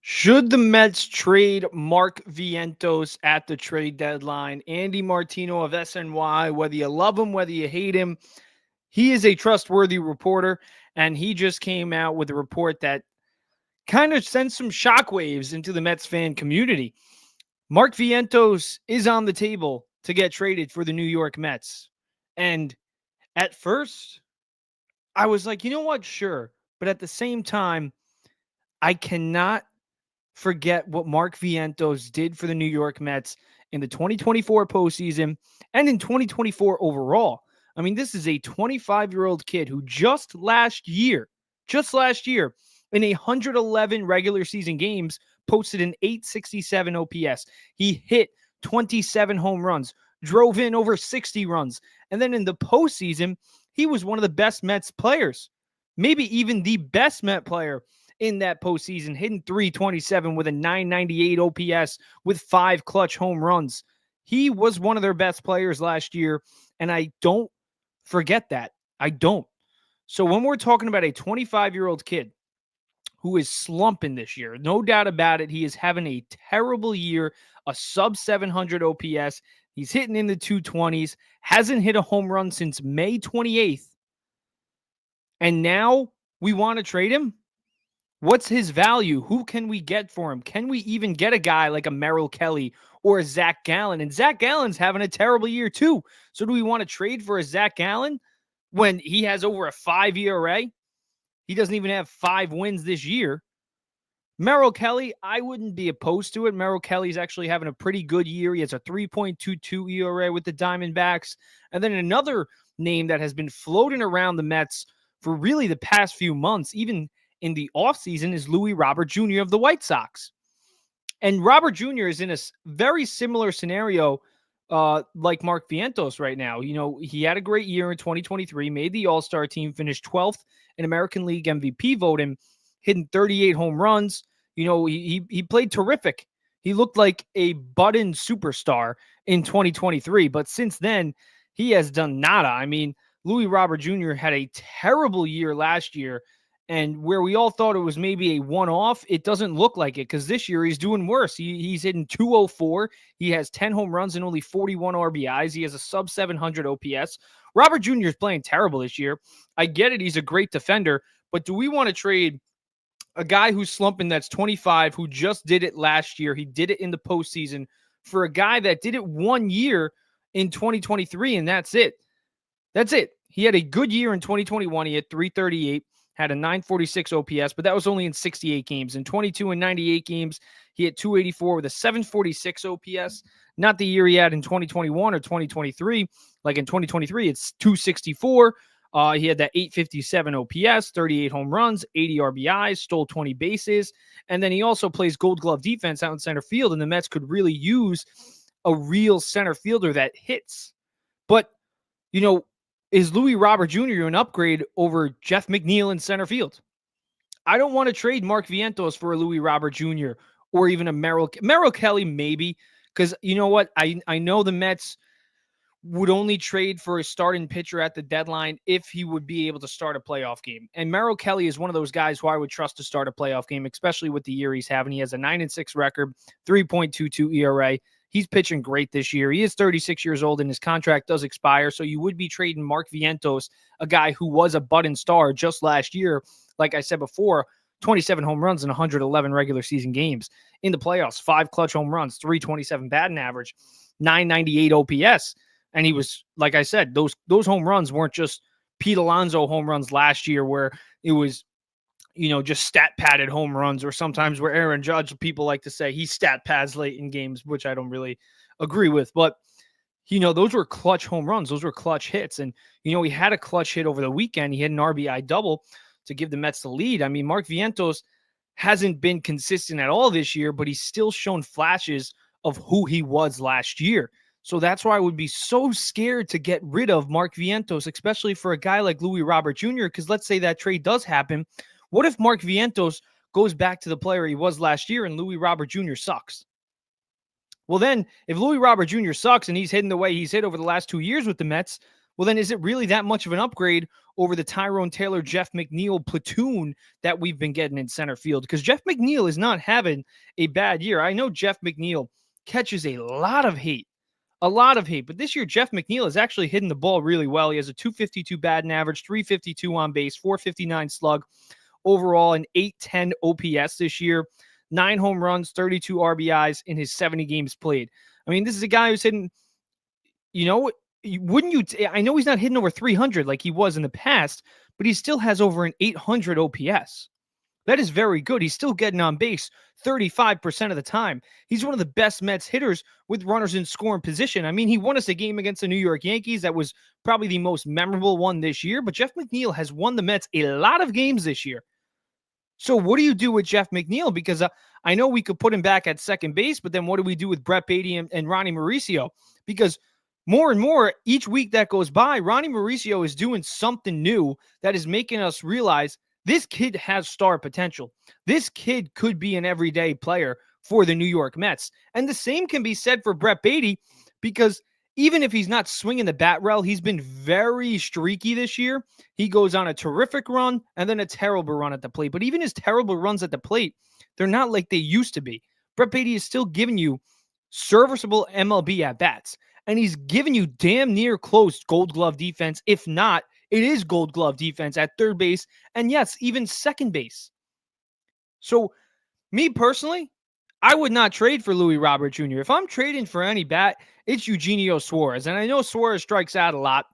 Should the Mets trade Mark Vientos at the trade deadline? Andy Martino of SNY, whether you love him, whether you hate him, he is a trustworthy reporter, and he just came out with a report that kind of sends some shockwaves into the Mets fan community. Mark Vientos is on the table to get traded for the New York Mets. And at first, I was like, you know what? Sure. But at the same time, I cannot forget what Mark Vientos did for the New York Mets in the 2024 postseason and in 2024 overall. I mean, this is a 25-year-old kid who just last year, in 111 regular season games, posted an 867 OPS. He hit 27 home runs, drove in over 60 runs. And then in the postseason, he was one of the best Mets players, maybe even the best Met player in that postseason, hitting 327 with a 998 OPS with 5 clutch home runs. He was one of their best players last year, and I don't forget that. I don't. So when we're talking about a 25-year-old kid who is slumping this year, no doubt about it, he is having a terrible year, a sub 700 OPS. He's hitting in the 220s, hasn't hit a home run since May 28th. And now we want to trade him? What's his value? Who can we get for him? Can we even get a guy like a Merrill Kelly or a Zach Gallen? And Zach Gallen's having a terrible year too. So do we want to trade for a Zach Gallen when he has over a 5 ERA? He doesn't even have 5 wins this year. Merrill Kelly, I wouldn't be opposed to it. Merrill Kelly's actually having a pretty good year. He has a 3.22 ERA with the Diamondbacks. And then another name that has been floating around the Mets for really the past few months, even in the offseason, is Louis Robert Jr. of the White Sox. And Robert Jr. is in a very similar scenario like Mark Vientos right now. You know, he had a great year in 2023, made the All-Star team, finished 12th in American League MVP voting, hitting 38 home runs. You know, he played terrific. He looked like a budding superstar in 2023. But since then, he has done nada. I mean, Louis Robert Jr. had a terrible year last year. And where we all thought it was maybe a one-off, it doesn't look like it because this year he's doing worse. He's hitting 204. He has 10 home runs and only 41 RBIs. He has a sub 700 OPS. Robert Jr. is playing terrible this year. I get it. He's a great defender. But do we want to trade a guy who's slumping that's 25, who just did it last year? He did it in the postseason for a guy that did it 1 year in 2023, and that's it. That's it. He had a good year in 2021. He had 338. Had a 946 OPS, but that was only in 68 games. In 22 and 98 games, he had 284 with a 746 OPS. Not the year he had in 2021 or 2023. Like in 2023, it's 264. He had that 857 OPS, 38 home runs, 80 RBIs, stole 20 bases. And then he also plays Gold Glove defense out in center field, and the Mets could really use a real center fielder that hits. But, you know, is Louis Robert Jr. an upgrade over Jeff McNeil in center field? I don't want to trade Mark Vientos for a Louis Robert Jr. or even a Merrill Kelly, maybe, because you know what? I know the Mets would only trade for a starting pitcher at the deadline if he would be able to start a playoff game. And Merrill Kelly is one of those guys who I would trust to start a playoff game, especially with the year he's having. He has a 9-6 record, 3.22 ERA. He's pitching great this year. He is 36 years old, and his contract does expire, so you would be trading Mark Vientos, a guy who was a budding star just last year. Like I said before, 27 home runs in 111 regular season games. In the playoffs, 5 clutch home runs, 327 batting average, 998 OPS. And he was, like I said, those home runs weren't just Pete Alonso home runs last year where it was, you know, just stat padded home runs, or sometimes where Aaron Judge, people like to say he stat pads late in games, which I don't really agree with. But, you know, those were clutch home runs. Those were clutch hits. And, you know, he had a clutch hit over the weekend. He had an RBI double to give the Mets the lead. I mean, Mark Vientos hasn't been consistent at all this year, but he's still shown flashes of who he was last year. So that's why I would be so scared to get rid of Mark Vientos, especially for a guy like Louis Robert Jr., because let's say that trade does happen. What if Mark Vientos goes back to the player he was last year and Louis Robert Jr. sucks? Well, then, if Louis Robert Jr. sucks and he's hitting the way he's hit over the last 2 years with the Mets, well, then is it really that much of an upgrade over the Tyrone Taylor, Jeff McNeil platoon that we've been getting in center field? Because Jeff McNeil is not having a bad year. I know Jeff McNeil catches a lot of hate, but this year Jeff McNeil is actually hitting the ball really well. He has a 252 batting average, 352 on base, 459 slug overall, and 810 OPS this year. 9 home runs, 32 RBIs in his 70 games played. I mean, this is a guy who's hitting, you know, wouldn't you? I know he's not hitting over 300 like he was in the past, but he still has over an 800 OPS. That is very good. He's still getting on base 35% of the time. He's one of the best Mets hitters with runners in scoring position. I mean, he won us a game against the New York Yankees. That was probably the most memorable one this year, but Jeff McNeil has won the Mets a lot of games this year. So what do you do with Jeff McNeil? Because I know we could put him back at second base, but then what do we do with Brett Beatty and Ronnie Mauricio? Because more and more, each week that goes by, Ronnie Mauricio is doing something new that is making us realize this kid has star potential. This kid could be an everyday player for the New York Mets. And the same can be said for Brett Beatty, because even if he's not swinging the bat well, he's been very streaky this year. He goes on a terrific run and then a terrible run at the plate. But even his terrible runs at the plate, they're not like they used to be. Brett Beatty is still giving you serviceable MLB at-bats. And he's giving you damn near close Gold Glove defense. If not, it is Gold Glove defense at third base. And yes, even second base. So me personally, I would not trade for Louis Robert Jr. If I'm trading for any bat, it's Eugenio Suarez. And I know Suarez strikes out a lot,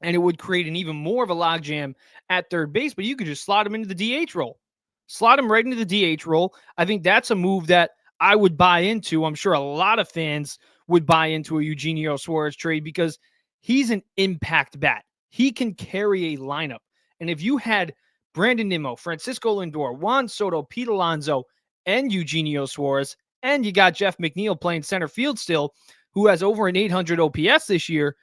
and it would create an even more of a logjam at third base, but you could just slot him into the DH role. Slot him right into the DH role. I think that's a move that I would buy into. I'm sure a lot of fans would buy into a Eugenio Suarez trade because he's an impact bat. He can carry a lineup. And if you had Brandon Nimmo, Francisco Lindor, Juan Soto, Pete Alonso, and Eugenio Suarez, and you got Jeff McNeil playing center field still, who has over an 800 OPS this year,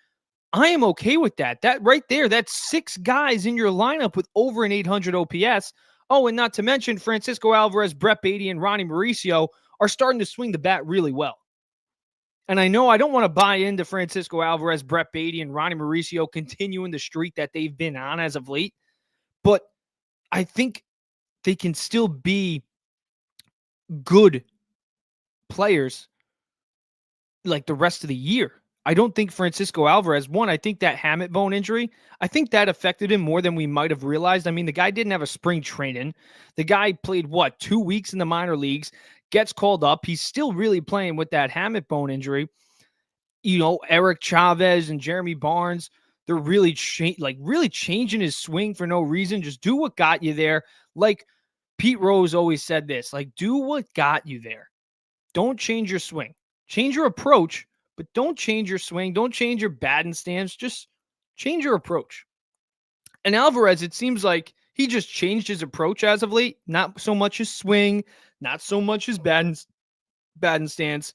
I am okay with that. That right there, that's 6 guys in your lineup with over an 800 OPS. Oh, and not to mention Francisco Alvarez, Brett Beatty, and Ronnie Mauricio are starting to swing the bat really well. And I know I don't want to buy into Francisco Alvarez, Brett Beatty, and Ronnie Mauricio continuing the streak that they've been on as of late, but I think they can still be good players like the rest of the year. I don't think Francisco Alvarez, I think that hamate bone injury, I think that affected him more than we might have realized. I mean, the guy didn't have a spring training. The guy played, 2 weeks in the minor leagues, gets called up. He's still really playing with that hamate bone injury. You know, Eric Chavez and Jeremy Barnes, they're really changing his swing for no reason. Just do what got you there. Like Pete Rose always said this, do what got you there. Don't change your swing. Change your approach, but don't change your swing. Don't change your batting stance. Just change your approach. And Alvarez, it seems like he just changed his approach as of late. Not so much his swing, not so much his batting stance.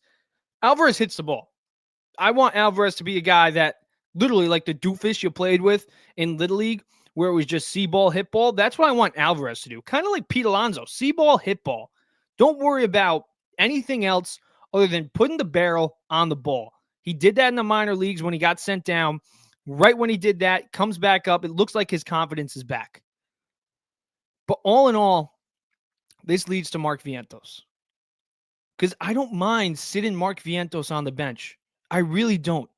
Alvarez hits the ball. I want Alvarez to be a guy that literally like the doofus you played with in Little League, where it was just see ball, hit ball. That's what I want Alvarez to do. Kind of like Pete Alonso, see ball, hit ball. Don't worry about anything else other than putting the barrel on the ball. He did that in the minor leagues when he got sent down. Right when he did that, comes back up. It looks like his confidence is back. But all in all, this leads to Mark Vientos. Because I don't mind sitting Mark Vientos on the bench. I really don't.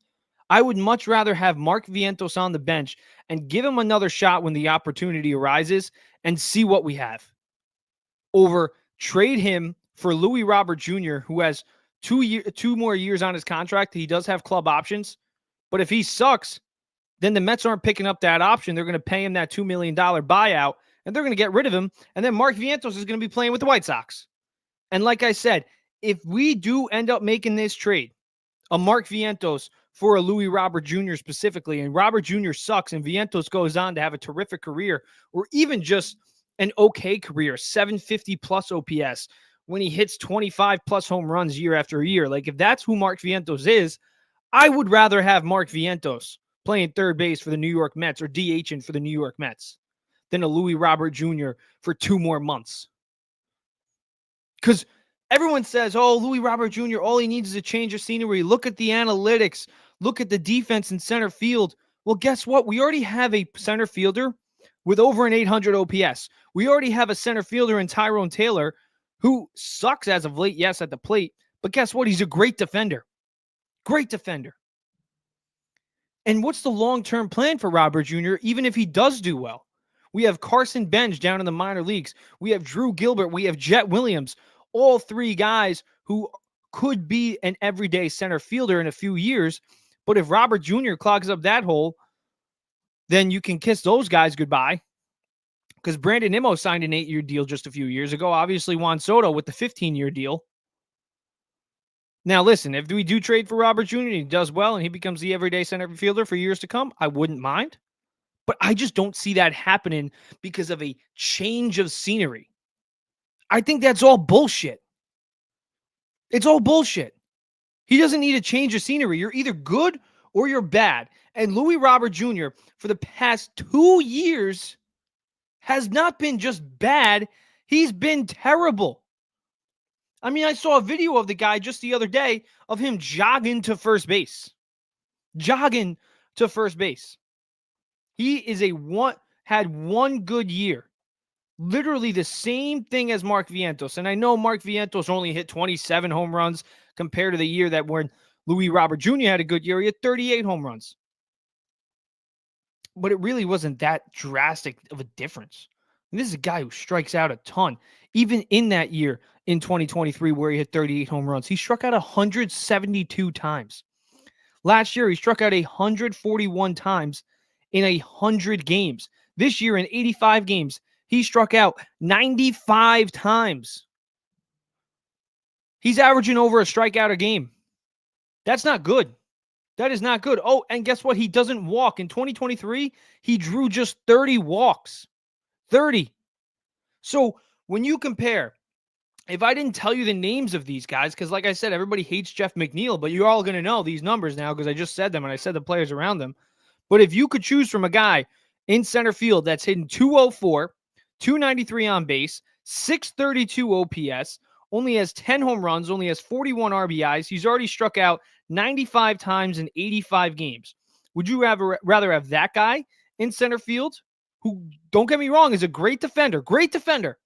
I would much rather have Mark Vientos on the bench and give him another shot when the opportunity arises and see what we have. Over trade him for Louis Robert Jr., who has 2 more years on his contract. He does have club options. But if he sucks, then the Mets aren't picking up that option. They're going to pay him that $2 million buyout, and they're going to get rid of him. And then Mark Vientos is going to be playing with the White Sox. And like I said, if we do end up making this trade, a Mark Vientos for a Louis Robert Jr. specifically, and Robert Jr. sucks and Vientos goes on to have a terrific career, or even just an okay career, 750 plus OPS, when he hits 25 plus home runs year after year. Like, if that's who Mark Vientos is, I would rather have Mark Vientos playing third base for the New York Mets or DHing for the New York Mets than a Louis Robert Jr. for 2 more months. Because everyone says, oh, Louis Robert Jr., all he needs is a change of scenery. Look at the analytics. Look at the defense in center field. Well, guess what? We already have a center fielder with over an 800 OPS. We already have a center fielder in Tyrone Taylor who sucks as of late, yes, at the plate. But guess what? He's a great defender. Great defender. And what's the long-term plan for Robert Jr., even if he does do well? We have Carson Bench down in the minor leagues. We have Drew Gilbert. We have Jet Williams. All three guys who could be an everyday center fielder in a few years. But if Robert Jr. clogs up that hole, then you can kiss those guys goodbye. Because Brandon Nimmo signed an 8-year deal just a few years ago. Obviously, Juan Soto with the 15-year deal. Now, listen, if we do trade for Robert Jr. and he does well and he becomes the everyday center fielder for years to come, I wouldn't mind. But I just don't see that happening because of a change of scenery. I think that's all bullshit. It's all bullshit. He doesn't need a change of scenery. You're either good or you're bad. And Louis Robert Jr., for the past 2 years, has not been just bad. He's been terrible. I mean, I saw a video of the guy just the other day of him jogging to first base. Jogging to first base. He is had one good year. Literally the same thing as Mark Vientos. And I know Mark Vientos only hit 27 home runs compared to the year that when Louis Robert Jr. had a good year. He had 38 home runs. But it really wasn't that drastic of a difference. And this is a guy who strikes out a ton. Even in that year in 2023 where he hit 38 home runs, he struck out 172 times. Last year, he struck out 141 times in 100 games. This year in 85 games, he struck out 95 times. He's averaging over a strikeout a game. That's not good. That is not good. Oh, and guess what? He doesn't walk. In 2023, he drew just 30 walks. 30. So when you compare, if I didn't tell you the names of these guys, because like I said, everybody hates Jeff McNeil, but you're all going to know these numbers now because I just said them and I said the players around them. But if you could choose from a guy in center field that's hitting 204, 293 on base, 632 OPS, only has 10 home runs, only has 41 RBIs, he's already struck out 95 times in 85 games. Would you rather have that guy in center field, who, don't get me wrong, is a great defender,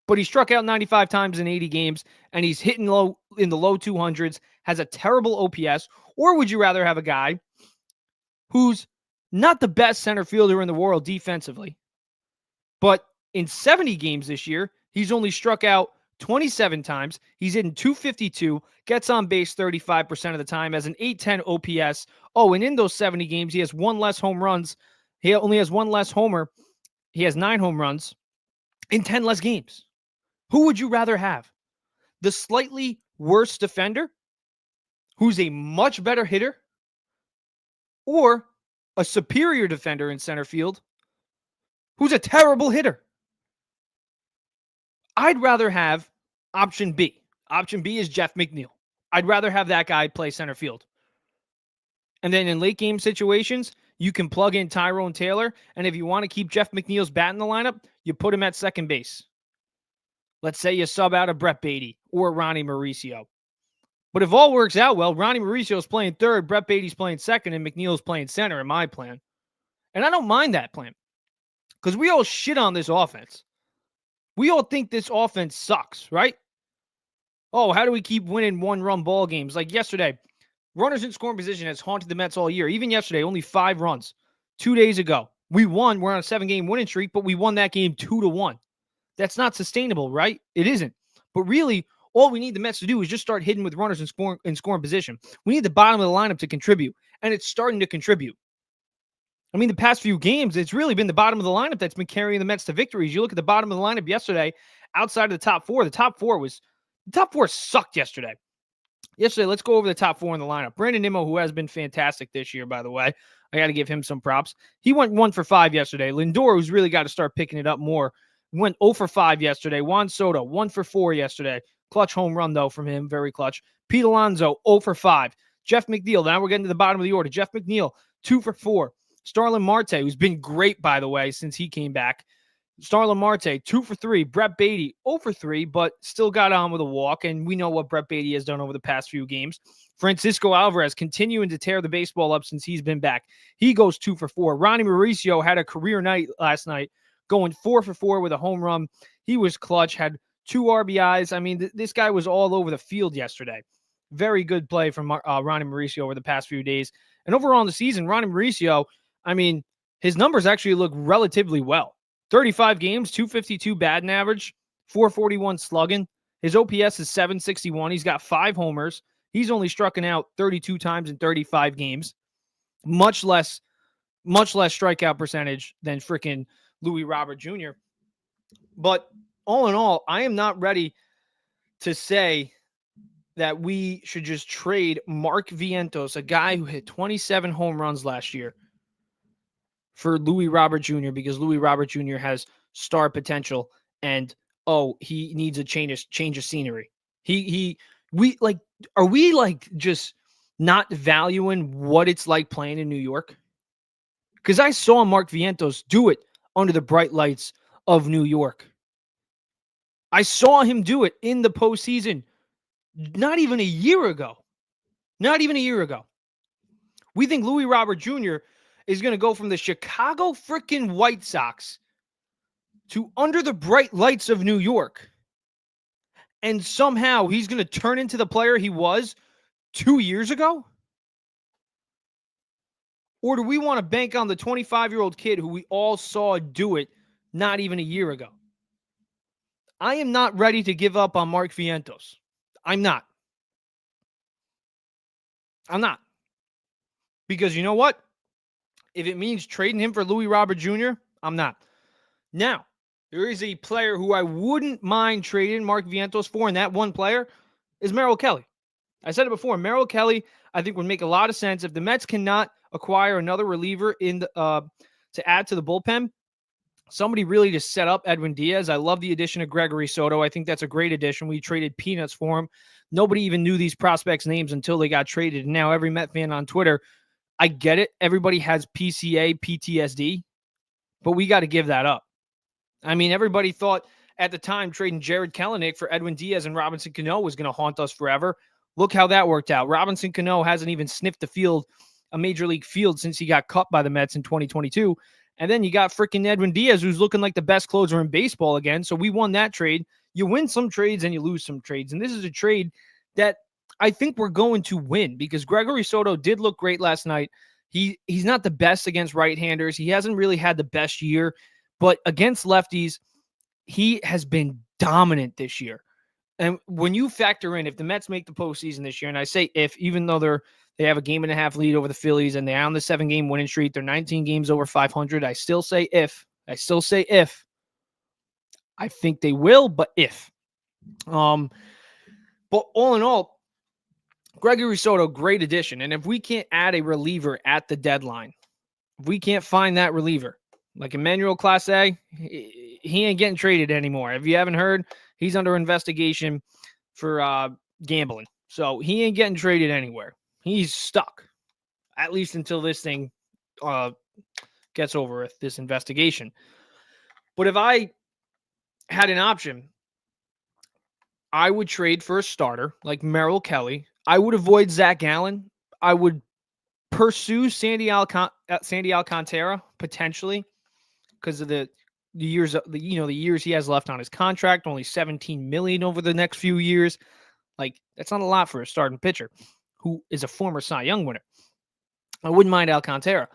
but he struck out 95 times in 80 games, and he's hitting low in the low 200s, has a terrible OPS? Or would you rather have a guy who's not the best center fielder in the world defensively, but in 70 games this year, he's only struck out 27 times, he's hitting 252, gets on base 35% of the time, has an 810 OPS. Oh, and in those 70 games, he has one less home runs. He only has one less homer. He has 9 home runs in 10 less games. Who would you rather have? The slightly worse defender, who's a much better hitter, or a superior defender in center field, who's a terrible hitter? I'd rather have option B. Option B is Jeff McNeil. I'd rather have that guy play center field. And then in late game situations, you can plug in Tyrone Taylor. And if you want to keep Jeff McNeil's bat in the lineup, you put him at second base. Let's say you sub out a Brett Beatty or Ronnie Mauricio. But if all works out well, Ronnie Mauricio is playing third, Brett Beatty's playing second, and McNeil's playing center in my plan. And I don't mind that plan because we all shit on this offense. We all think this offense sucks, right? Oh, how do we keep winning one-run ball games? Like yesterday, runners in scoring position has haunted the Mets all year. Even yesterday, only 5 runs. 2 days ago, we won. We're on a 7-game winning streak, but we won that game 2-1. That's not sustainable, right? It isn't. But really, all we need the Mets to do is just start hitting with runners in scoring position. We need the bottom of the lineup to contribute, and it's starting to contribute. I mean, the past few games, it's really been the bottom of the lineup that's been carrying the Mets to victories. You look at the bottom of the lineup yesterday, outside of the top 4, the top 4 sucked yesterday. Let's go over the top 4 in the lineup. Brandon Nimmo, who has been fantastic this year, by the way. I got to give him some props. He went 1 for 5 yesterday. Lindor, who's really got to start picking it up more, went 0 for 5 yesterday. Juan Soto, 1 for 4 yesterday. Clutch home run, though, from him. Very clutch. Pete Alonso, 0 for 5. Jeff McNeil, now we're getting to the bottom of the order. Jeff McNeil, 2 for 4. Starlin Marte, who's been great, by the way, since he came back. Starlin Marte, 2 for 3. Brett Beatty, 0 for 3, but still got on with a walk. And we know what Brett Beatty has done over the past few games. Francisco Alvarez continuing to tear the baseball up since he's been back. He goes 2 for 4. Ronnie Mauricio had a career night last night, going 4 for 4 with a home run. He was clutch, had 2 RBIs. I mean, this guy was all over the field yesterday. Very good play from Ronnie Mauricio over the past few days. And overall in the season, Ronnie Mauricio, I mean, his numbers actually look relatively well. 35 games, 252 batting average, 441 slugging. His OPS is 761. He's got 5 homers. He's only struck out 32 times in 35 games. Much less strikeout percentage than freaking Louis Robert Jr. But all in all, I am not ready to say that we should just trade Mark Vientos, a guy who hit 27 home runs last year, for Louis Robert Jr. because Louis Robert Jr. has star potential and he needs a change of scenery. Are we like just not valuing what it's like playing in New York? Because I saw Mark Vientos do it under the bright lights of New York. I saw him do it in the postseason not even a year ago. Not even a year ago. We think Louis Robert Jr. is going to go from the Chicago freaking White Sox to under the bright lights of New York. And somehow he's going to turn into the player he was 2 years ago? Or do we want to bank on the 25-year-old kid who we all saw do it not even a year ago? I am not ready to give up on Mark Vientos. I'm not. Because you know what? If it means trading him for Louis Robert Jr., I'm not. Now, there is a player who I wouldn't mind trading Mark Vientos for, and that one player is Merrill Kelly. I said it before. Merrill Kelly, I think, would make a lot of sense. If the Mets cannot acquire another reliever to add to the bullpen, somebody really to set up Edwin Diaz. I love the addition of Gregory Soto. I think that's a great addition. We traded peanuts for him. Nobody even knew these prospects' names until they got traded. And now every Met fan on Twitter, I get it. Everybody has PCA, PTSD, but we got to give that up. I mean, everybody thought at the time trading Jared Kelenic for Edwin Diaz and Robinson Cano was going to haunt us forever. Look how that worked out. Robinson Cano hasn't even sniffed the field, a major league field, since he got cut by the Mets in 2022. And then you got freaking Edwin Diaz, who's looking like the best closer in baseball again. So we won that trade. You win some trades and you lose some trades. And this is a trade that I think we're going to win because Gregory Soto did look great last night. He's not the best against right-handers. He hasn't really had the best year, but against lefties, he has been dominant this year. And when you factor in, if the Mets make the postseason this year, and I say if, even though they have a 1.5 lead over the Phillies and they're on the 7-game winning streak, they're 19 games over 500, I still say if. I think they will, but if. But all in all, Gregory Soto, great addition. And if we can't add a reliever at the deadline, if we can't find that reliever, like Emmanuel Clase, he ain't getting traded anymore. If you haven't heard, he's under investigation for gambling. So he ain't getting traded anywhere. He's stuck, at least until this thing gets over with, this investigation. But if I had an option, I would trade for a starter like Merrill Kelly. I would avoid Zach Gallen. I would pursue Sandy Alcantara potentially because of the years he has left on his contract, only $17 million over the next few years. Like, that's not a lot for a starting pitcher who is a former Cy Young winner. I wouldn't mind Alcantara.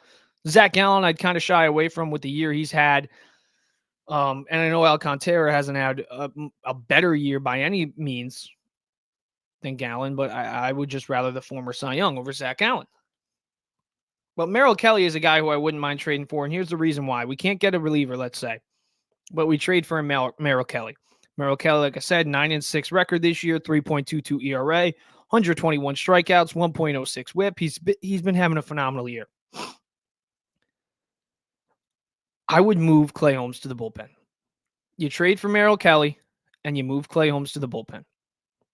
Zach Gallen, I'd kind of shy away from with the year he's had. And I know Alcantara hasn't had a better year by any means than Gallen, but I would just rather the former Cy Young over Zach Gallen. But Merrill Kelly is a guy who I wouldn't mind trading for, and here's the reason why. We can't get a reliever, let's say, but we trade for Merrill Kelly. Merrill Kelly, like I said, 9-6 record this year, 3.22 ERA, 121 strikeouts, 1.06 WHIP. He's been having a phenomenal year. I would move Clay Holmes to the bullpen. You trade for Merrill Kelly, and you move Clay Holmes to the bullpen.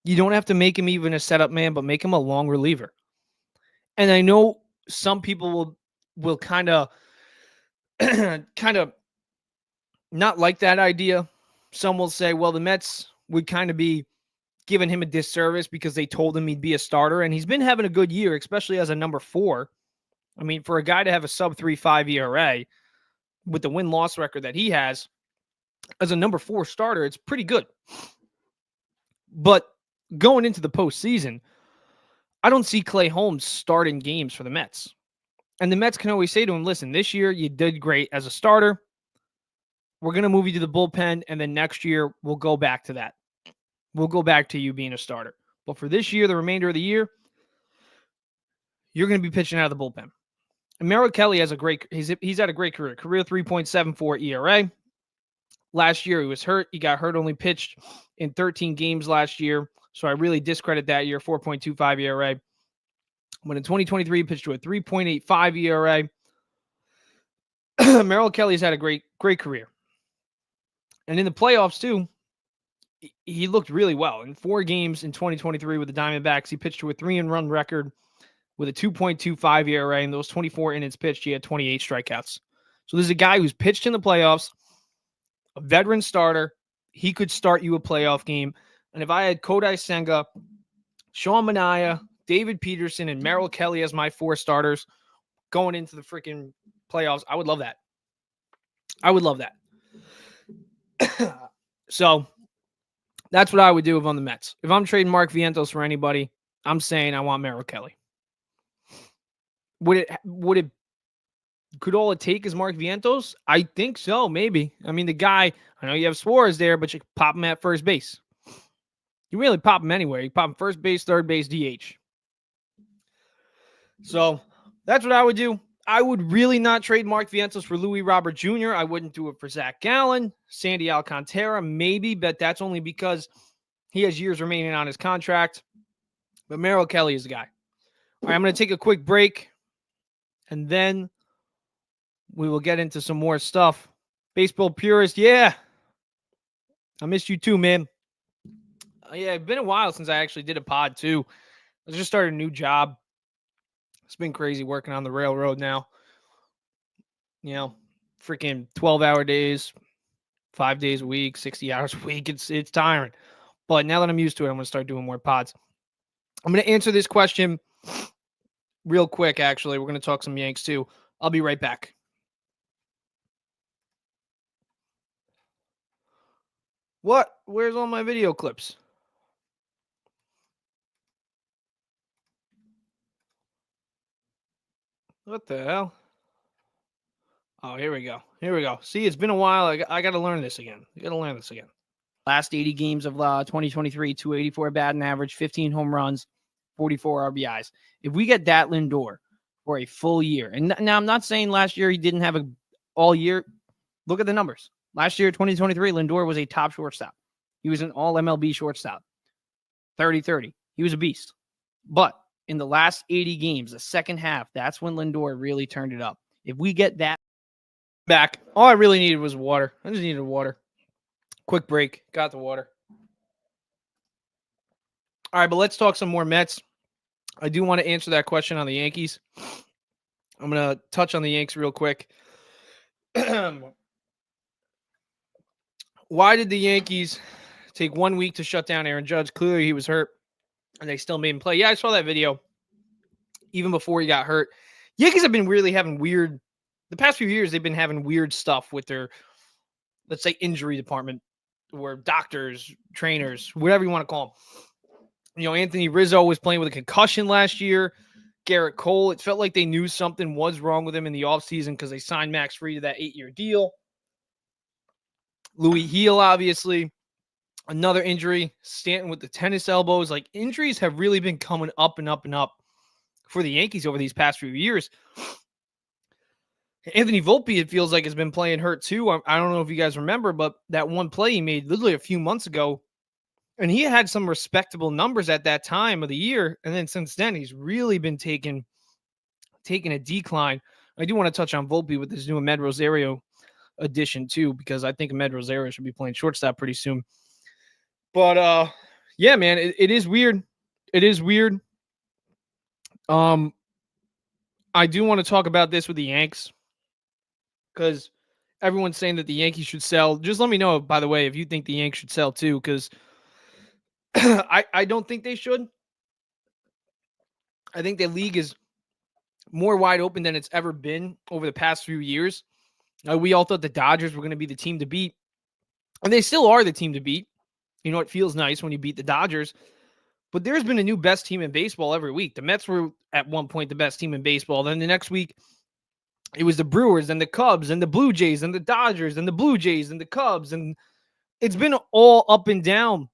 You don't have to make him even a setup man, but make him a long reliever. And I know some people will kind of Not like that idea. Some will say, well, the Mets would kind of be giving him a disservice because they told him he'd be a starter, and he's been having a good year, especially as a number 4. I mean, for a guy to have a sub 3.5 ERA with the win-loss record that he has as a number 4 starter, it's pretty good. But going into the postseason, I don't see Clay Holmes starting games for the Mets. And the Mets can always say to him, listen, this year you did great as a starter. We're going to move you to the bullpen, and then next year we'll go back to that. We'll go back to you being a starter. But for this year, the remainder of the year, you're going to be pitching out of the bullpen. And Merrill Kelly has he's had a great career 3.74 ERA. Last year he was hurt. He got hurt, only pitched in 13 games last year. So I really discredit that year, 4.25 ERA. When in 2023, he pitched to a 3.85 ERA. Merrill Kelly's had a great career. And in the playoffs, too, he looked really well. In 4 games in 2023 with the Diamondbacks, he pitched to a 3-run record with a 2.25 ERA. In those 24 innings pitched, he had 28 strikeouts. So there's a guy who's pitched in the playoffs, a veteran starter. He could start you a playoff game. And if I had Kodai Senga, Sean Manaea, David Peterson, and Merrill Kelly as my 4 starters going into the freaking playoffs, I would love that. I would love that. So that's what I would do if I'm the Mets. If I'm trading Mark Vientos for anybody, I'm saying I want Merrill Kelly. Could all it take is Mark Vientos? I think so, maybe. I mean, the guy, I know you have Suarez there, but you pop him at first base. You really pop him anywhere. You pop him first base, third base, DH. So that's what I would do. I would really not trade Mark Vientos for Louis Robert Jr. I wouldn't do it for Zach Gallen, Sandy Alcantara, maybe, but that's only because he has years remaining on his contract. But Merrill Kelly is the guy. All right, I'm going to take a quick break, and then we will get into some more stuff. Baseball purist, yeah. I missed you too, man. Yeah, it's been a while since I actually did a pod, too. I just started a new job. It's been crazy working on the railroad now. You know, freaking 12-hour days, 5 days a week, 60 hours a week. It's tiring. But now that I'm used to it, I'm going to start doing more pods. I'm going to answer this question real quick, actually. We're going to talk some Yanks, too. I'll be right back. What? Where's all my video clips? What the hell? Oh, here we go. See, it's been a while. I got to learn this again. Last 80 games of 2023, 284 batting average, 15 home runs, 44 RBIs. If we get that Lindor for a full year, and now I'm not saying last year he didn't have a all year. Look at the numbers. Last year, 2023, Lindor was a top shortstop. He was an all MLB shortstop. 30-30. He was a beast. But in the last 80 games, the second half, that's when Lindor really turned it up. If we get that back, all I really needed was water. I just needed water. Quick break. Got the water. All right, but let's talk some more Mets. I do want to answer that question on the Yankees. I'm going to touch on the Yanks real quick. Why did the Yankees take 1 week to shut down Aaron Judge? Clearly he was hurt, and they still made him play. Yeah, I saw that video even before he got hurt. Yankees have been really having weird – the past few years they've been having weird stuff with their, let's say, injury department or doctors, trainers, whatever you want to call them. You know, Anthony Rizzo was playing with a concussion last year. Garrett Cole, it felt like they knew something was wrong with him in the offseason because they signed Max Fried to that 8-year deal. Louis Heel, obviously, another injury. Stanton with the tennis elbows. Like, injuries have really been coming up and up and up for the Yankees over these past few years. Anthony Volpe, it feels like, has been playing hurt too. I don't know if you guys remember, but that one play he made literally a few months ago, and he had some respectable numbers at that time of the year. And then since then, he's really been taking a decline. I do want to touch on Volpe with this new Ahmed Rosario addition too, because I think Ahmed Rosario should be playing shortstop pretty soon. But yeah, man, it is weird. It is weird. I do want to talk about this with the Yanks because Everyone's saying that the Yankees should sell. Just let me know, by the way, if you think the Yankees should sell too, because I don't think they should. I think the league is more wide open than it's ever been over the past few years. We all thought the Dodgers were going to be the team to beat, and they still are the team to beat. You know, it feels nice when you beat the Dodgers, but there's been a new best team in baseball every week. The Mets were at one point the best team in baseball. Then the next week, it was the Brewers and the Cubs and the Blue Jays and the Dodgers and the Blue Jays and the Cubs. And it's been all up and down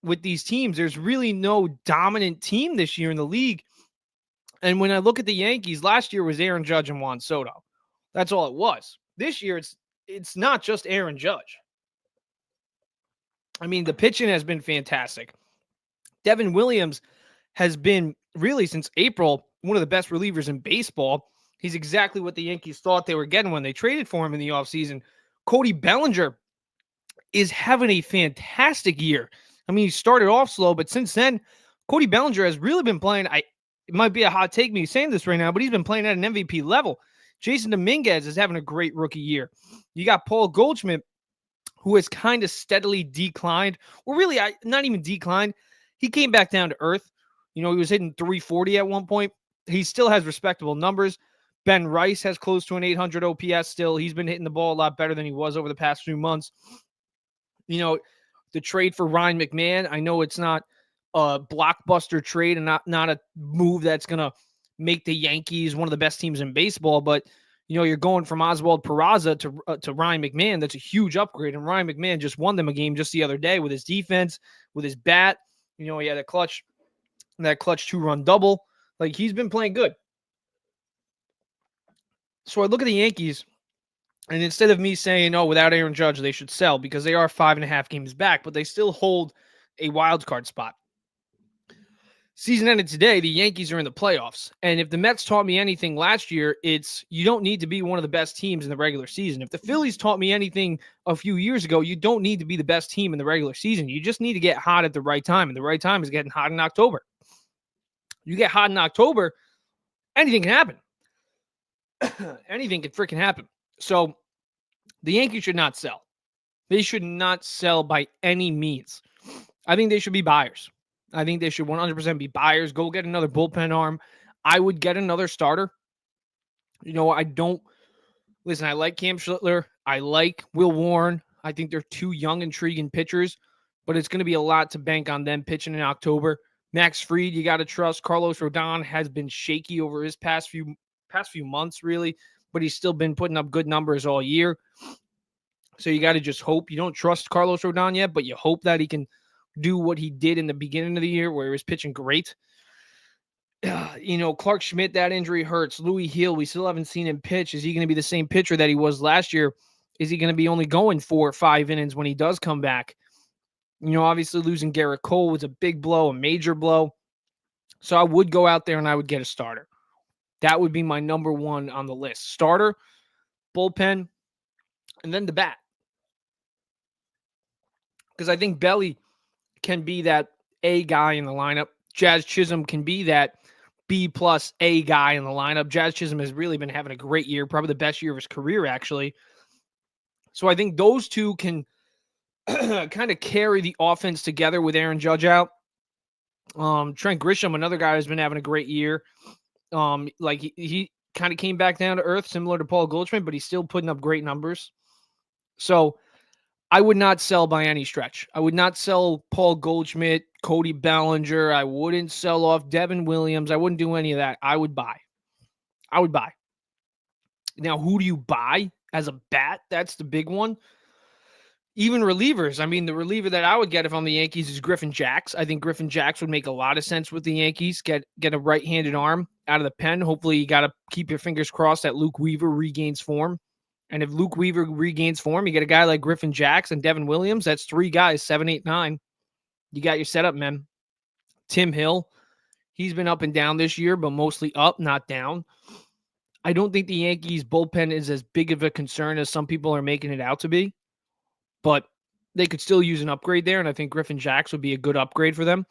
with these teams. There's really no dominant team this year in the league. And when I look at the Yankees, last year was Aaron Judge and Juan Soto. That's all it was. This year, it's not just Aaron Judge. I mean, the pitching has been fantastic. Devin Williams has been really since April one of the best relievers in baseball. He's exactly what the Yankees thought they were getting when they traded for him in the offseason. Cody Bellinger is having a fantastic year. I mean, he started off slow, but since then, Cody Bellinger has really been playing. It might be a hot take me saying this right now, but he's been playing at an MVP level. Jason Dominguez is having a great rookie year. You got Paul Goldschmidt, who has kind of steadily declined, or really not even declined. He came back down to earth. You know, he was hitting 340 at one point. He still has respectable numbers. Ben Rice has close to an 800 OPS still. He's been hitting the ball a lot better than he was over the past few months. You know, the trade for Ryan McMahon, I know it's not a blockbuster trade and not a move that's going to make the Yankees one of the best teams in baseball, but you know, you're going from Oswald Peraza to Ryan McMahon. That's a huge upgrade. And Ryan McMahon just won them a game just the other day with his defense, with his bat. You know, he had that clutch 2-run double. Like, he's been playing good. So I look at the Yankees, and instead of me saying, oh, without Aaron Judge, they should sell because they are 5.5 games back, but they still hold a wild card spot. Season ended today, the Yankees are in the playoffs. And if the Mets taught me anything last year, it's you don't need to be one of the best teams in the regular season. If the Phillies taught me anything a few years ago, you don't need to be the best team in the regular season. You just need to get hot at the right time. And the right time is getting hot in October. You get hot in October, anything can happen. Anything can freaking happen. So the Yankees should not sell. They should not sell by any means. I think they should be buyers. I think they should 100% be buyers. Go get another bullpen arm. I would get another starter. You know, I like Cam Schlittler. I like Will Warren. I think they're two young, intriguing pitchers, but it's going to be a lot to bank on them pitching in October. Max Fried, you got to trust. Carlos Rodon has been shaky over his past few months, really, but he's still been putting up good numbers all year. So you got to just hope. You don't trust Carlos Rodon yet, but you hope that he can do what he did in the beginning of the year where he was pitching great. You know, Clark Schmidt, that injury hurts. Louis Hill, we still haven't seen him pitch. Is he going to be the same pitcher that he was last year? Is he going to be only going 4 or 5 innings when he does come back? You know, obviously losing Garrett Cole was a big blow, a major blow. So I would go out there and I would get a starter. That would be my number one on the list. Starter, bullpen, and then the bat. Because I think Belly can be that A guy in the lineup. Jazz Chisholm can be that B plus A guy in the lineup. Jazz Chisholm has really been having a great year, probably the best year of his career, actually. So I think those two can kind of carry the offense together with Aaron Judge out. Trent Grisham, another guy who's been having a great year. Like he kind of came back down to earth, similar to Paul Goldschmidt, but he's still putting up great numbers. So I would not sell by any stretch. I would not sell Paul Goldschmidt, Cody Bellinger. I wouldn't sell off Devin Williams. I wouldn't do any of that. I would buy. Now, who do you buy as a bat? That's the big one. Even relievers. I mean, the reliever that I would get if I'm the Yankees is Griffin Jacks. I think Griffin Jacks would make a lot of sense with the Yankees. Get a right-handed arm out of the pen. Hopefully, you got to keep your fingers crossed that Luke Weaver regains form. And if Luke Weaver regains form, you get a guy like Griffin Jacks and Devin Williams. That's 3 guys, 7, 8, 9. You got your setup, man. Tim Hill, he's been up and down this year, but mostly up, not down. I don't think the Yankees bullpen is as big of a concern as some people are making it out to be, but they could still use an upgrade there, and I think Griffin Jacks would be a good upgrade for them.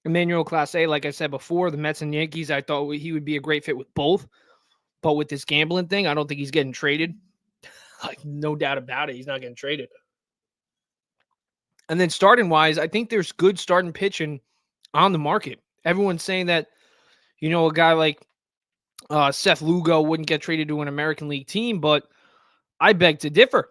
Emmanuel Clase, like I said before, the Mets and Yankees, I thought he would be a great fit with both. But with this gambling thing, I don't think he's getting traded. Like, no doubt about it. He's not getting traded. And then starting wise, I think there's good starting pitching on the market. Everyone's saying that, a guy like Seth Lugo wouldn't get traded to an American League team, but I beg to differ.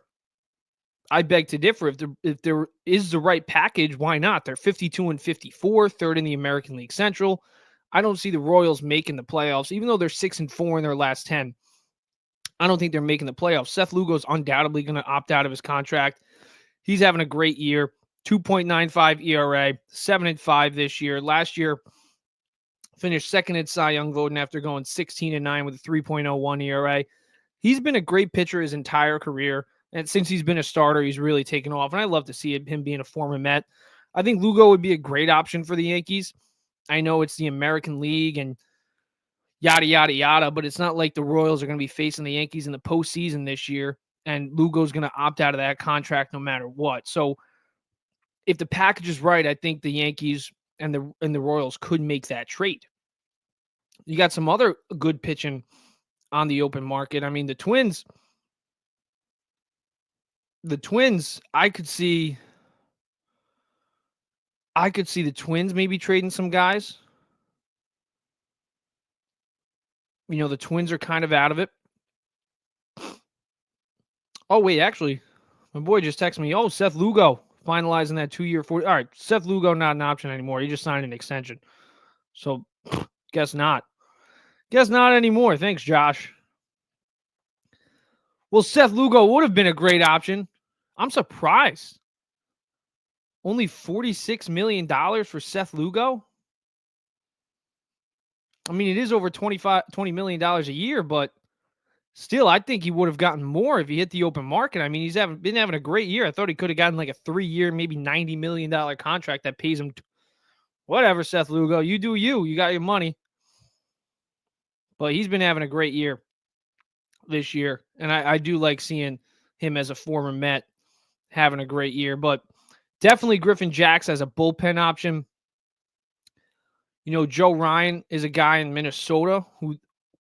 If there is the right package, why not? They're 52 and 54, third in the American League Central. I don't see the Royals making the playoffs, even though they're 6 and 4 in their last 10. I don't think they're making the playoffs. Seth Lugo is undoubtedly going to opt out of his contract. He's having a great year. 2.95 ERA, 7 and 5 this year. Last year, finished second in Cy Young voting after going 16 and 9 with a 3.01 ERA. He's been a great pitcher his entire career. And since he's been a starter, he's really taken off. And I love to see him being a former Met. I think Lugo would be a great option for the Yankees. I know it's the American League and yada, yada, yada, but it's not like the Royals are going to be facing the Yankees in the postseason this year. And Lugo's going to opt out of that contract no matter what. So if the package is right, I think the Yankees and the Royals could make that trade. You got some other good pitching on the open market. I mean, the Twins, I could see the Twins maybe trading some guys. The Twins are kind of out of it. Oh, wait, actually, my boy just texted me, Seth Lugo finalizing that 2-year 40. All right, Seth Lugo not an option anymore. He just signed an extension. So, guess not. Guess not anymore. Thanks, Josh. Well, Seth Lugo would have been a great option. I'm surprised. Only $46 million for Seth Lugo? I mean, it is over $20 million a year, but still, I think he would have gotten more if he hit the open market. I mean, he's been having a great year. I thought he could have gotten like a 3-year, maybe $90 million contract that pays him. Whatever, Seth Lugo. You do you. You got your money. But he's been having a great year this year. And I do like seeing him as a former Met having a great year. But definitely Griffin Jax as a bullpen option. Joe Ryan is a guy in Minnesota who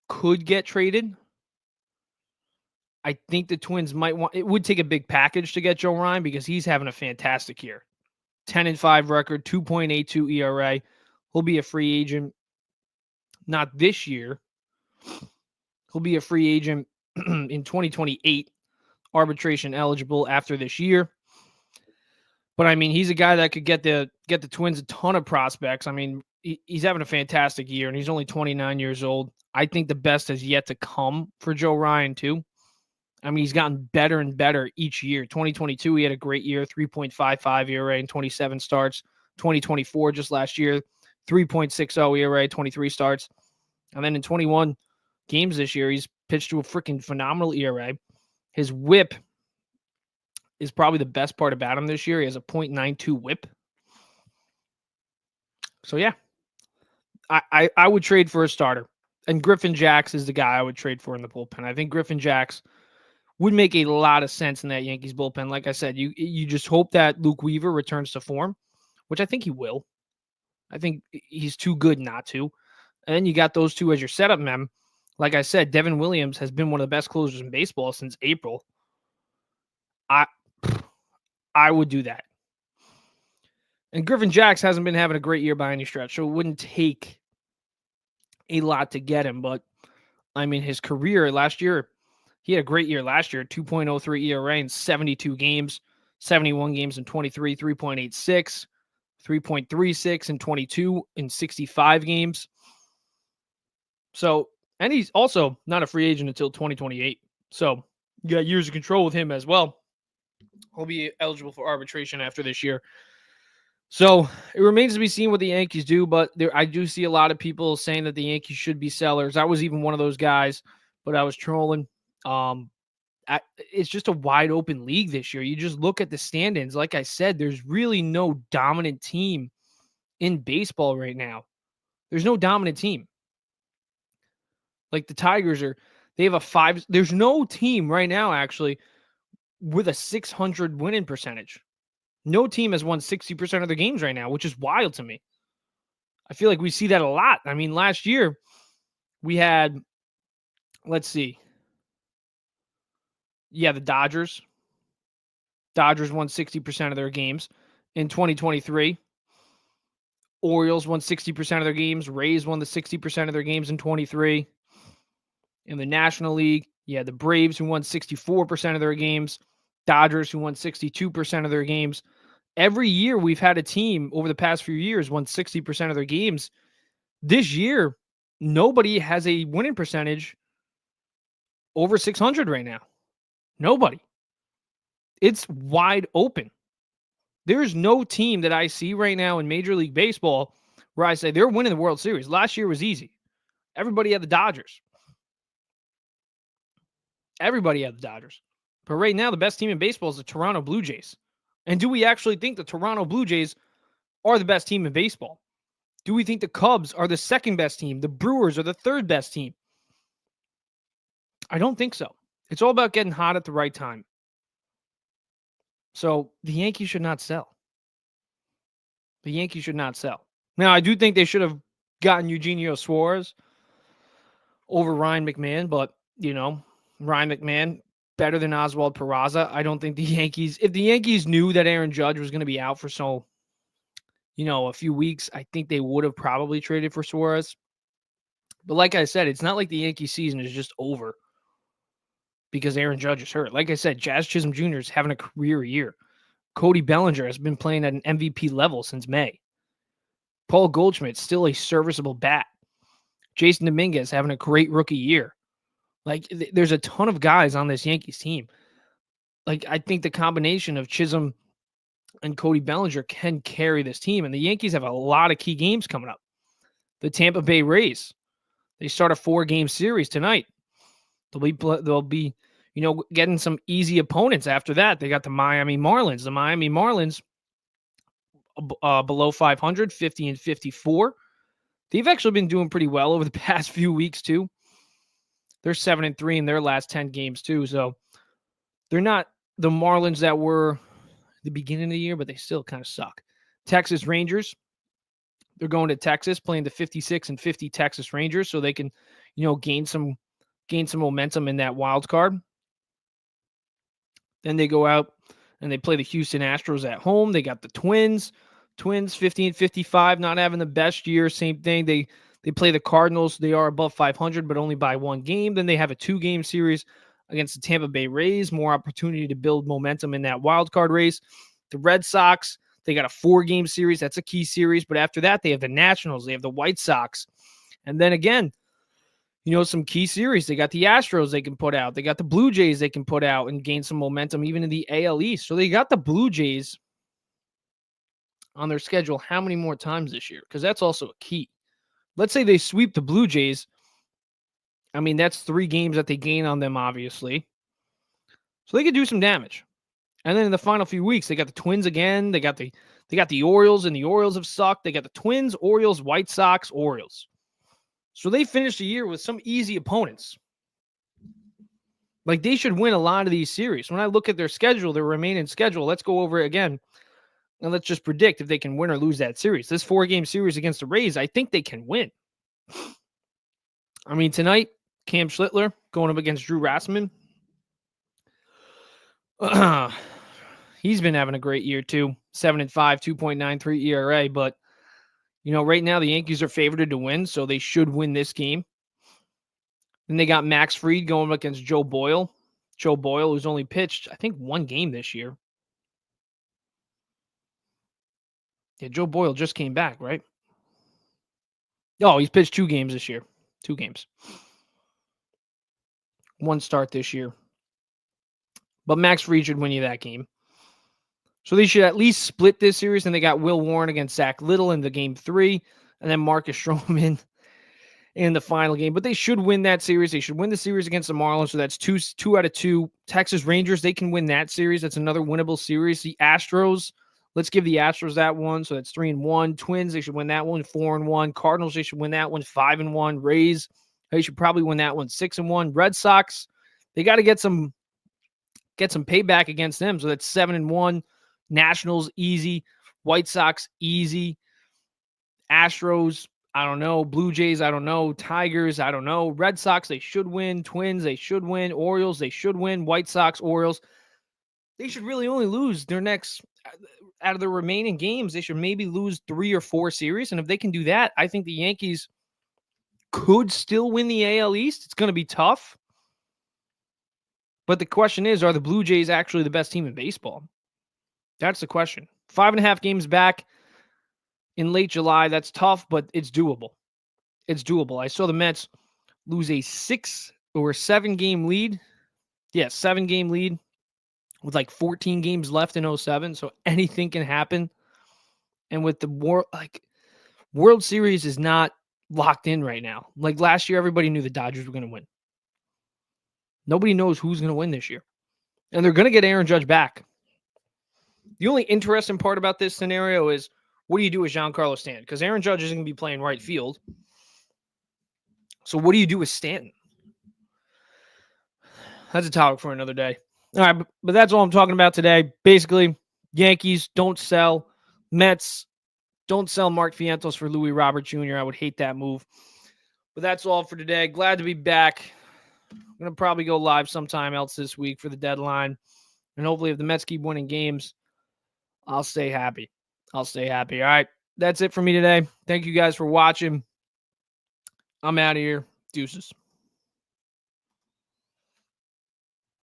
could get traded. I think the Twins might want – it would take a big package to get Joe Ryan because he's having a fantastic year. 10 and 5 record, 2.82 ERA. He'll be a free agent not this year. He'll be a free agent in 2028, arbitration eligible after this year. But I mean, he's a guy that could get the Twins a ton of prospects. I mean, he's having a fantastic year, and he's only 29 years old. I think the best has yet to come for Joe Ryan, too. I mean, he's gotten better and better each year. 2022, he had a great year, 3.55 ERA in 27 starts. 2024, just last year, 3.60 ERA, 23 starts. And then in 21 games this year, he's pitched to a freaking phenomenal ERA. His whip is probably the best part about him this year. He has a .92 whip. So, yeah, I would trade for a starter. And Griffin Jax is the guy I would trade for in the bullpen. I think Griffin Jax would make a lot of sense in that Yankees bullpen. Like I said, you just hope that Luke Weaver returns to form, which I think he will. I think he's too good not to. And then you got those two as your setup men. Like I said, Devin Williams has been one of the best closers in baseball since April. I would do that. And Griffin Jax hasn't been having a great year by any stretch, so it wouldn't take a lot to get him. But, I mean, his career last year, he had a great year last year, 2.03 ERA in 72 games, 71 games in 23, 3.86, 3.36 in 22 in 65 games. So, and he's also not a free agent until 2028. So, you got years of control with him as well. He'll be eligible for arbitration after this year. So, it remains to be seen what the Yankees do, but I do see a lot of people saying that the Yankees should be sellers. I was even one of those guys, but I was trolling. It's just a wide open league this year. You just look at the standings. Like I said, there's really no dominant team in baseball right now. There's no dominant team. Like the Tigers they have a 5. There's no team right now, actually, with a 600 winning percentage. No team has won 60% of their games right now, which is wild to me. I feel like we see that a lot. I mean, last year we had, let's see. Yeah, the Dodgers. Dodgers won 60% of their games in 2023. Orioles won 60% of their games. Rays won the 60% of their games in 23. In the National League, yeah, the Braves who won 64% of their games. Dodgers who won 62% of their games. Every year we've had a team over the past few years won 60% of their games. This year, nobody has a winning percentage over 600 right now. Nobody. It's wide open. There's no team that I see right now in Major League Baseball where I say they're winning the World Series. Last year was easy. Everybody had the Dodgers. Everybody had the Dodgers. But right now, the best team in baseball is the Toronto Blue Jays. And do we actually think the Toronto Blue Jays are the best team in baseball? Do we think the Cubs are the second best team? The Brewers are the third best team? I don't think so. It's all about getting hot at the right time. So the Yankees should not sell. The Yankees should not sell. Now, I do think they should have gotten Eugenio Suarez over Ryan McMahon, but, Ryan McMahon, better than Oswald Peraza. I don't think the Yankees, if the Yankees knew that Aaron Judge was going to be out for a few weeks, I think they would have probably traded for Suarez. But like I said, it's not like the Yankee season is just over because Aaron Judge is hurt. Like I said, Jazz Chisholm Jr. is having a career year. Cody Bellinger has been playing at an MVP level since May. Paul Goldschmidt's still a serviceable bat. Jason Dominguez having a great rookie year. Like, there's a ton of guys on this Yankees team. Like, I think the combination of Chisholm and Cody Bellinger can carry this team. And the Yankees have a lot of key games coming up. The Tampa Bay Rays, they start a 4-game series tonight. They'll be getting some easy opponents after that. They got the Miami Marlins. The Miami Marlins, below 500, 50 and 54. They've actually been doing pretty well over the past few weeks too. They're 7-3 in their last 10 games too. So they're not the Marlins that were the beginning of the year, but they still kind of suck. Texas Rangers, they're going to Texas, playing the 56 and 50 Texas Rangers, so they can, gain some momentum in that wild card. Then they go out and they play the Houston Astros at home. They got the Twins 50-55, not having the best year. Same thing. They play the Cardinals. They are above 500, but only by 1 game. Then they have a 2-game series against the Tampa Bay Rays. More opportunity to build momentum in that wild card race. The Red Sox, they got a 4-game series. That's a key series. But after that, they have the Nationals. They have the White Sox. And then again, some key series. They got the Astros they can put out. They got the Blue Jays they can put out and gain some momentum even in the AL East. So they got the Blue Jays on their schedule how many more times this year? Because that's also a key. Let's say they sweep the Blue Jays. I mean, that's 3 games that they gain on them, obviously. So they could do some damage. And then in the final few weeks, they got the Twins again. They got the Orioles, and the Orioles have sucked. They got the Twins, Orioles, White Sox, Orioles. So they finished the year with some easy opponents. Like, they should win a lot of these series. When I look at their schedule, their remaining schedule, let's go over it again. And let's just predict if they can win or lose that series. This 4-game series against the Rays, I think they can win. I mean, tonight, Cam Schlittler going up against Drew Rassman. He's been having a great year, too. 7-5, 2.93 ERA. But, right now the Yankees are favored to win, so they should win this game. Then they got Max Fried going up against Joe Boyle. Joe Boyle, who's only pitched, I think, 1 game this year. Yeah, Joe Boyle just came back, right? Oh, he's pitched 2 games this year. 2 games. 1 start this year. But Max Fried should win you that game. So they should at least split this series. And they got Will Warren against Zach Little in the game 3. And then Marcus Stroman in the final game. But they should win that series. They should win the series against the Marlins. So that's 2 out of 2. Texas Rangers, they can win that series. That's another winnable series. The Astros, let's give the Astros that one. So that's 3-1. Twins, they should win that one. 4-1. Cardinals, they should win that one. 5-1. Rays, they should probably win that one. 6-1. Red Sox, they got to get some payback against them. So that's 7-1. Nationals, easy. White Sox, easy. Astros, I don't know. Blue Jays, I don't know. Tigers, I don't know. Red Sox, they should win. Twins, they should win. Orioles, they should win. White Sox, Orioles, they should really only lose their next, out of the remaining games, they should maybe lose 3 or 4 series. And if they can do that, I think the Yankees could still win the AL East. It's going to be tough. But the question is, are the Blue Jays actually the best team in baseball? That's the question. 5.5 games back in late July. That's tough, but it's doable. It's doable. I saw the Mets lose a 6 or 7 game lead. Yeah, 7 game lead with like 14 games left in 07. So anything can happen. And with the World Series is not locked in right now. Like last year, everybody knew the Dodgers were going to win. Nobody knows who's going to win this year. And they're going to get Aaron Judge back. The only interesting part about this scenario is, what do you do with Giancarlo Stanton? Because Aaron Judge isn't going to be playing right field. So what do you do with Stanton? That's a topic for another day. All right, but that's all I'm talking about today. Basically, Yankees don't sell. Mets don't sell Mark Vientos for Louis Robert Jr. I would hate that move. But that's all for today. Glad to be back. I'm going to probably go live sometime else this week for the deadline. And hopefully if the Mets keep winning games, I'll stay happy. All right, that's it for me today. Thank you guys for watching. I'm out of here. Deuces.